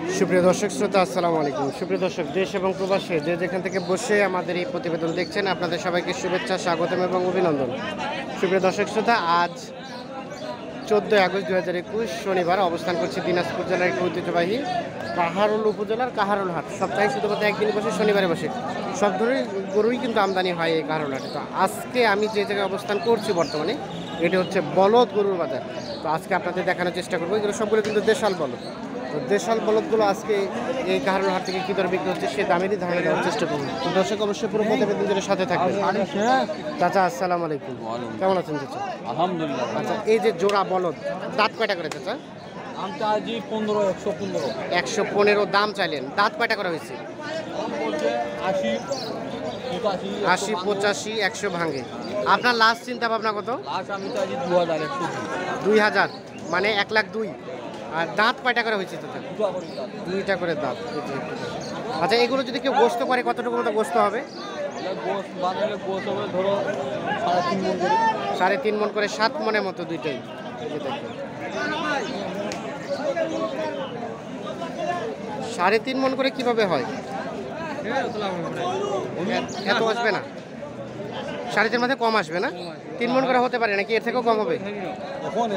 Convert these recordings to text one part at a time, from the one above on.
সুপ্রিয় দর্শক শ্রোতা, আসসালামু আলাইকুম। সুপ্রিয় দর্শক, দেশ এবং প্রবাসে যে যেখান থেকে বসে আমাদের এই প্রতিবেদন দেখছেন, আপনাদের সবাইকে শুভেচ্ছা, স্বাগতম এবং অভিনন্দন। সুপ্রিয় দর্শক শ্রোতা, আজ 14 আগস্ট 2021 শনিবার অবস্থান করছি দিনাজপুর জেলার একটি ঐতিহ্যবাহী কাহারোল উপজেলার কাহারোল হাট। সপ্তাহে শুধুমাত্র একদিন বসে, শনিবারে বসে। সব ধরনের গরুই কিন্তু আমদানি হয় এই কাহারোল হাটে। তো আজকে আমি যে জায়গায় অবস্থান করছি বর্তমানে, এটা হচ্ছে বলদ গরুর বাজার। তো আজকে আপনাদের দেখানোর চেষ্টা করবো, এগুলো সবগুলো কিন্তু দেশাল বলদ। তো দেশাল বলদগুলো আজকে এই কাহারোল হাট থেকে কী দরে বিক্রি হচ্ছে সে দামেরই ধারণা দেওয়ার চেষ্টা করবো। তো দর্শক অবশ্যই পুরো প্রতিবেদনের সাথে থাকবেন। চাচা আসসালামু আলাইকুম, কেমন আছেন চাচা? আলহামদুলিল্লাহ। আচ্ছা, এই যে জোড়া বলদ, দাঁত কয়টা করে চাচা? দামটা আজই 115। 115 দাম চাইলেন, দাঁত কয়টা করা হয়েছে? 80, 85, 100 ভাঙে। আপনার লাস্ট চিন্তা ভাবনা কত? আমি তো আজই 2100। 2000 মানে 1,02,000। আর দাঁত কয়টা করে হয়েছে চাচা? দুইটা করে দাঁত। আচ্ছা, এগুলো যদি কেউ গোস্ত করে কতটুকু মতো গোস্ত হবে? ধরো 3.5 মণ করে। 3.5 মণ করে, 7 মণের মতো দুইটাই। এই যে দেখুন, 3.5 মণ করে কিভাবে হয়? এত আসবে না, 3.5 মধ্যে কম আসবে না? 3 মণ করে হতে পারে নাকি এর থেকেও কম হবে? এখন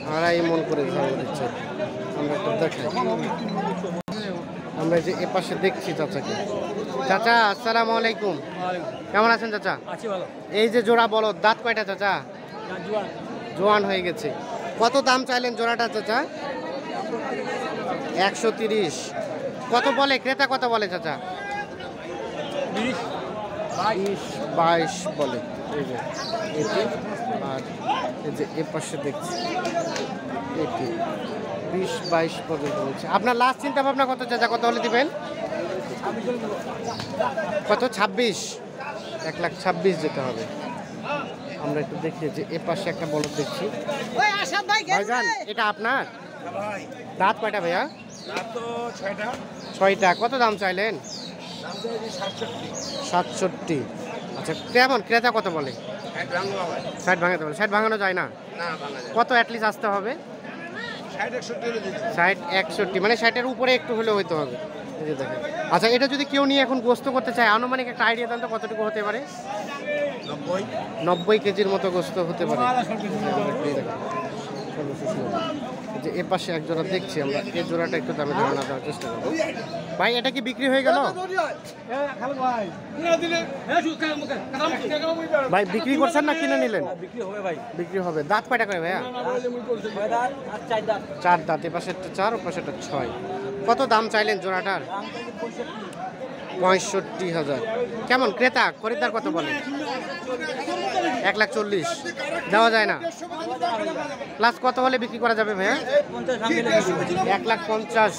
2.5 মণ করে দিচ্ছে। আমরা একটু দেখাই, আমরা যে এ পাশে দেখছি চাচাকে। চাচা আসসালামু আলাইকুম, কেমন আছেন চাচা? আছি ভালো। এই যে জোড়া বলদ, দাঁত কয়টা চাচা? জোয়ান হয়ে গেছে। কত দাম চাইলেন জোড়াটা চাচা? 130। কত বলে ক্রেতা, কত বলে চাচা? 20, 22 বলে। এই যে এটি, আর এই যে এ পাশে দেখছি এটি 20-22 পর্যন্ত বলছে। আপনার লাস্ট চিন্তা ভাবনা কত চাচা, কত হলে দিবেন? কত? 26। 1,26,000 যেতে হবে। আমরা একটু দেখি যে এ পাশে একটা বলদ দেখছি। ভাইজান, এটা আপনার? দাঁত কয়টা ভাইয়া? 6টা। কত দাম চাইলেন? 67। আচ্ছা, কেমন ক্রেতা কত বলে? 60 ভাঙাতে বলে। 60 ভাঙানো যায় না? কত অ্যাটলিস্ট আসতে হবে? 60-61, মানে 60-এর উপরে একটু হলেও হইতে হবে। এই যে দেখেন। আচ্ছা, এটা যদি কেউ নিয়ে এখন গোস্ত করতে চায়, আনুমানিক একটা আইডিয়া দেন তো কতটুকু হতে পারে? 90 কেজির মতো গোস্ত হতে পারে। যে এ পাশে এক জোড়া দেখছি আমরা, এই জোড়াটা একটু দামে ধারণা দেওয়ার চেষ্টা করবো। ভাই, এটা কি বিক্রি হয়ে গেল? ভাই বিক্রি করছেন না কিনে নিলেন? বিক্রি হবে ভাই। বিক্রি হবে। দাঁত কয়টা করে ভাইয়া? 4 দাঁত। এ পাশে 4, ও পাশে 6। কত দাম চাইলেন জোড়াটার? 65,000। কেমন ক্রেতা খরিদ্দার কত বলে? 1,40,000 দেওয়া যায় না? প্লাস কত হলে বিক্রি করা যাবে ভাইয়া? 1,50,000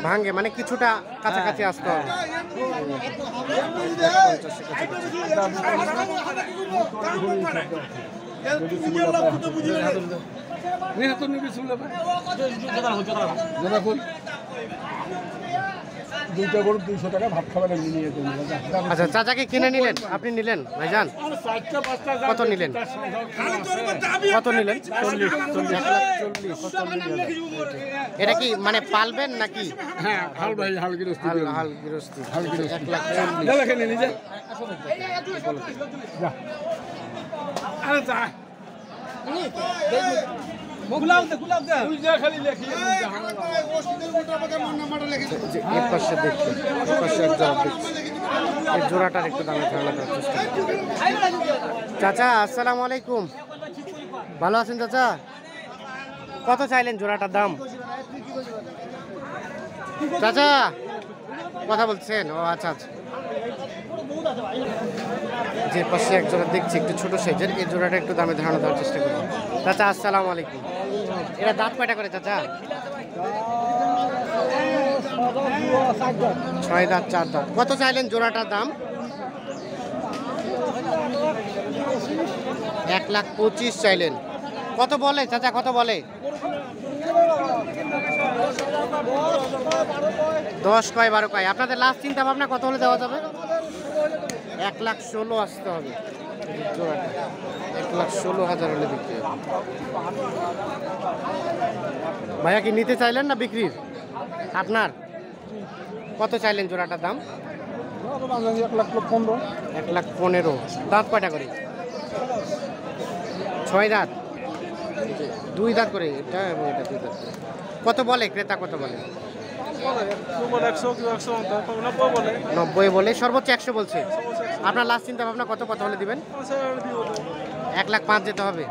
ভাঙে, মানে কিছুটা কাছাকাছি আসতে হবে। 50 দুইটা গরু 200 টাকা ভাত খাবার নিয়ে। আচ্ছা, চাচাকে কিনে নিলেন, আপনি নিলেন ভাইজান? কত নিলেন? কত নিলেন? 1,40,000। এটা কি মানে পালবেন নাকি? হ্যাঁ, হাল ভাই, হাল গৃহস্থী। হাল গৃহস্থী। 1,40,000। জোড়াটার একটু দামে ধারণা দেওয়ার চেষ্টা করছি। চাচা আসসালামু আলাইকুম, ভালো আছেন চাচা? কত চাইলেন জোড়াটার দাম? চাচা কথা বলছেন? ও আচ্ছা আচ্ছা। যে পাশে এক জোড়া দেখছি একটু ছোট সাইজের, এই জোড়াটা একটু দামে ধারণা দেওয়ার চেষ্টা করবো। চাচা আসসালামু আলাইকুম, এটা দাঁত কয়টা করে চাচা? 6 দাঁত, 4 দাঁত। কত চাইলেন জোড়াটার দাম? 1,25,000 চাইলেন। কত বলে চাচা, কত বলে? 10 কয় 12 কয়। আপনাদের লাস্ট চিন্তা ভাবনা কত হলে দেওয়া যাবে? 1,16,000 আসতে হবে। 1,16,000 হলে বিক্রি হবে। ভাইয়া কি নিতে চাইলেন না বিক্রির? আপনার কত চাইলেন জোড়াটার দাম? 1,15,000। 1,15,000। দাঁত কয়টা করে? 6 দাঁত, 2 দাঁত করে এটা এবং এটা 2 দাঁত করে। কত বলে ক্রেতা, কত বলে? 90 বলে, সর্বোচ্চ 100 বলছে। আপনার লাস্ট চিন্তা ভাবনা কত হলে দিবেন? 1,05,000 যেতে হবে।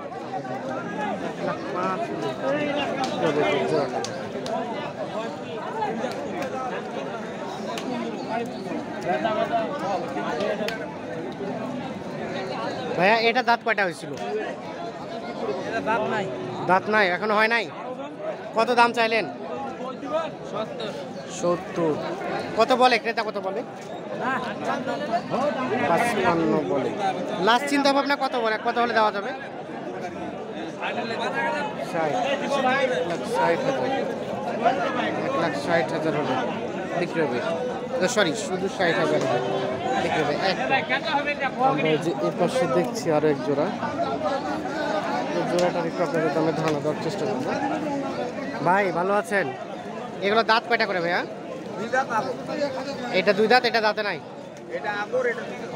1,05,000 ভাইয়া এটা দাঁত কয়টা হয়েছিল? দাঁত নাই, এখনো হয় নাই। কত দাম চাইলেন? 70। কত বলে ক্রেতা, কত বলে? 55 বলে। লাস্ট চিন্তা ভাবনা কত বলে, কত হলে দেওয়া যাবে? 1,60,000 হলে বিক্রি হবে। সরি, শুধু 60,000 বিক্রি হবে। আমরা যে এই পাশে দেখছি আরো এক জোড়া, জোড়াটার একটু আপনাদের দামে ধারণা দেওয়ার চেষ্টা করবো। ভাই ভালো আছেন? এগুলো দাঁত কয়টা করে ভাইয়া? এটা 2 দাঁত, এটা দাঁতে নাই।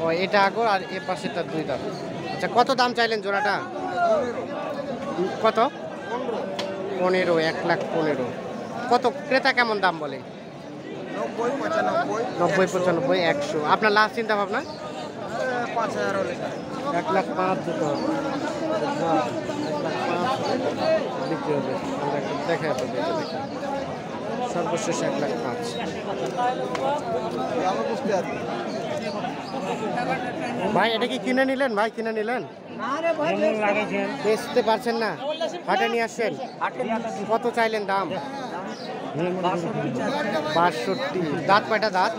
ও এটা আগর আর এ পাশেটা 2 দাঁত। আচ্ছা, কত দাম চাইলেন জোড়াটা? কত? 15, 1,15,000। কত ক্রেতা কেমন দাম বলে? 90, 95, 100। আপনার লাস্ট চিন্তা ভাবনা? 1,05,000 যেতে হবে। 1,05,000 বিক্রি হবে। আমরা একটু দেখা যাবে, সর্বশেষ 1,05,000। ভাই এটা কি কিনে নিলেন? ভাই কিনে নিলেন? বেচতে পারছেন না, হাটে নিয়ে আসছেন। কত চাইলেন দাম? 62। দাঁত কয়টা? দাঁত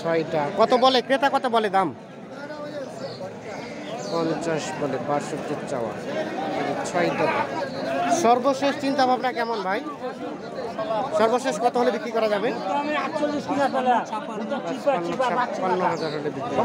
6টা। কত বলে ক্রেতা, কত বলে দাম? 50 বলে, 62 চাওয়া, 6টা। সর্বশেষ চিন্তা ভাবনা কেমন ভাই? সর্বশেষ কত হলে বিক্রি করা যাবে? 56,000 হলে বিক্রি হবে।